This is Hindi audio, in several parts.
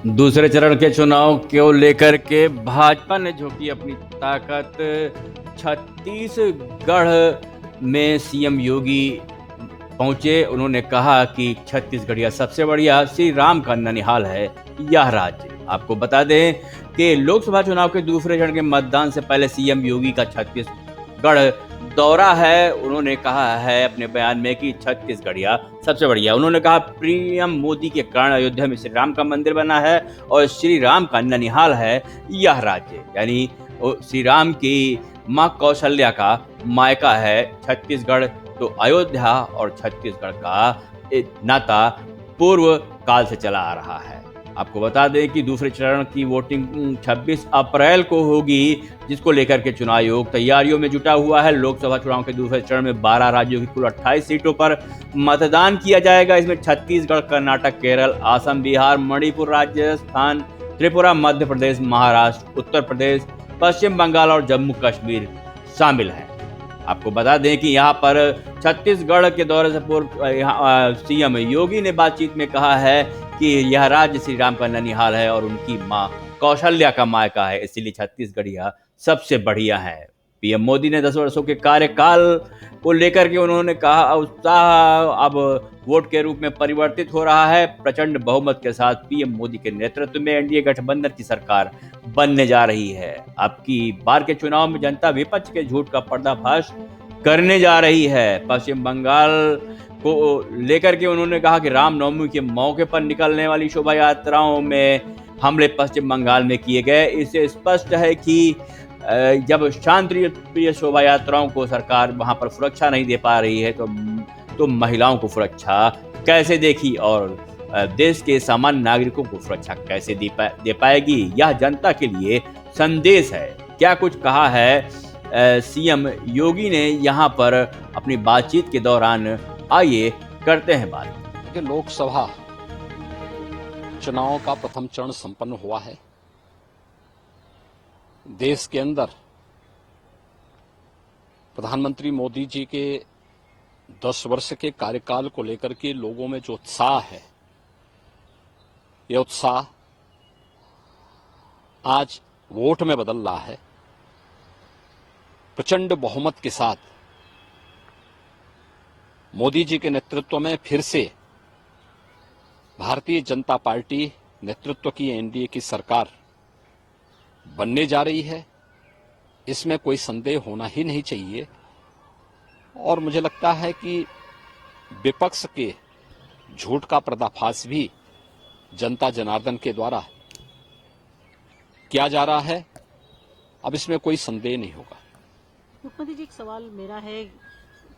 दूसरे चरण के चुनाव को लेकर के भाजपा ने झोंकी अपनी ताकत। छत्तीसगढ़ में सीएम योगी पहुंचे। उन्होंने कहा कि छत्तीसगढ़िया सबसे बढ़िया श्री राम का ननिहाल है यह राज्य। आपको बता दें कि लोकसभा चुनाव के दूसरे चरण के मतदान से पहले सीएम योगी का छत्तीसगढ़ दौरा है। उन्होंने कहा है अपने बयान में कि छत्तीसगढ़िया सबसे बढ़िया। उन्होंने कहा पीएम मोदी के कारण अयोध्या में श्री राम का मंदिर बना है और श्री राम का ननिहाल है यह राज्य। यानी श्री राम की माँ कौशल्या का मायका है छत्तीसगढ़। तो अयोध्या और छत्तीसगढ़ का नाता पूर्व काल से चला आ रहा है। आपको बता दें कि दूसरे चरण की वोटिंग 26 अप्रैल को होगी, जिसको लेकर के चुनाव आयोग तैयारियों में जुटा हुआ है। लोकसभा चुनाव के दूसरे चरण में 12 राज्यों की कुल 28 सीटों पर मतदान किया जाएगा। इसमें छत्तीसगढ़, कर्नाटक, केरल, असम, बिहार, मणिपुर, राजस्थान, त्रिपुरा, मध्य प्रदेश, महाराष्ट्र, उत्तर प्रदेश, पश्चिम बंगाल और जम्मू कश्मीर शामिल हैं। आपको बता दें कि यहाँ पर छत्तीसगढ़ के दौरे से पूर्व सीएम योगी ने बातचीत में कहा है कि यह राज्य श्री राम का ननिहाल है और उनकी माँ कौशल्या का मायका है, इसीलिए छत्तीसगढ़िया सबसे बढ़िया है। पीएम मोदी ने 10 वर्षों के कार्यकाल को लेकर के उन्होंने कहा उत्साह अब वोट के रूप में परिवर्तित हो रहा है। प्रचंड बहुमत के साथ पीएम मोदी के नेतृत्व में एनडीए गठबंधन की सरकार बनने जा रही है। आपकी बार के चुनाव में जनता विपक्ष के झूठ का पर्दाफाश करने जा रही है। पश्चिम बंगाल को लेकर के उन्होंने कहा कि रामनवमी के मौके पर निकलने वाली शोभा यात्राओं में हमले पश्चिम बंगाल में किए गए। इससे स्पष्ट है कि जब शांति प्रिय शोभा यात्राओं को सरकार वहां पर सुरक्षा नहीं दे पा रही है तो महिलाओं को सुरक्षा कैसे देगी और देश के सामान्य नागरिकों को सुरक्षा कैसे दे पाएगी। यह जनता के लिए संदेश है। क्या कुछ कहा है सीएम योगी ने यहाँ पर अपनी बातचीत के दौरान, आइए करते हैं बात। लोकसभा चुनाव का प्रथम चरण संपन्न हुआ है। देश के अंदर प्रधानमंत्री मोदी जी के 10 वर्ष के कार्यकाल को लेकर के लोगों में जो उत्साह है, यह उत्साह आज वोट में बदल रहा है। प्रचंड बहुमत के साथ मोदी जी के नेतृत्व में फिर से भारतीय जनता पार्टी नेतृत्व की एनडीए की सरकार बनने जा रही है। इसमें कोई संदेह होना ही नहीं चाहिए। और मुझे लगता है कि विपक्ष के झूठ का पर्दाफाश भी जनता जनार्दन के द्वारा किया जा रहा है। अब इसमें कोई संदेह नहीं होगा। मुख्यमंत्री जी, एक सवाल मेरा है,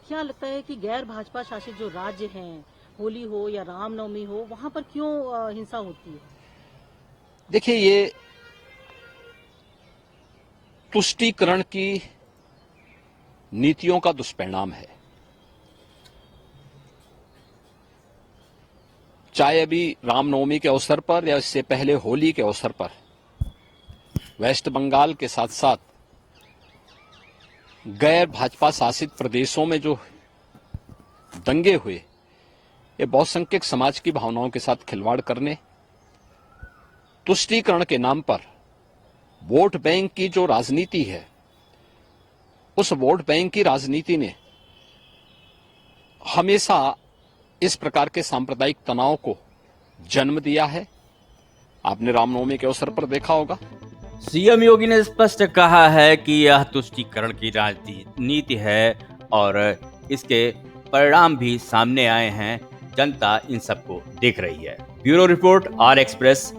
क्या लगता है कि गैर भाजपा शासित जो राज्य हैं, होली हो या रामनवमी हो, वहां पर क्यों हिंसा होती है? देखिए, ये तुष्टीकरण की नीतियों का दुष्परिणाम है। चाहे अभी रामनवमी के अवसर पर या इससे पहले होली के अवसर पर वेस्ट बंगाल के साथ साथ गैर भाजपा शासित प्रदेशों में जो दंगे हुए, ये बहुसंख्यक समाज की भावनाओं के साथ खिलवाड़ करने, तुष्टीकरण के नाम पर वोट बैंक की जो राजनीति है, उस वोट बैंक की राजनीति ने हमेशा इस प्रकार के सांप्रदायिक तनाव को जन्म दिया है। आपने रामनवमी के अवसर पर देखा होगा। सीएम योगी ने स्पष्ट कहा है कि यह तुष्टीकरण की राजनीति है और इसके परिणाम भी सामने आए हैं। जनता इन सबको देख रही है। Bureau report, R express.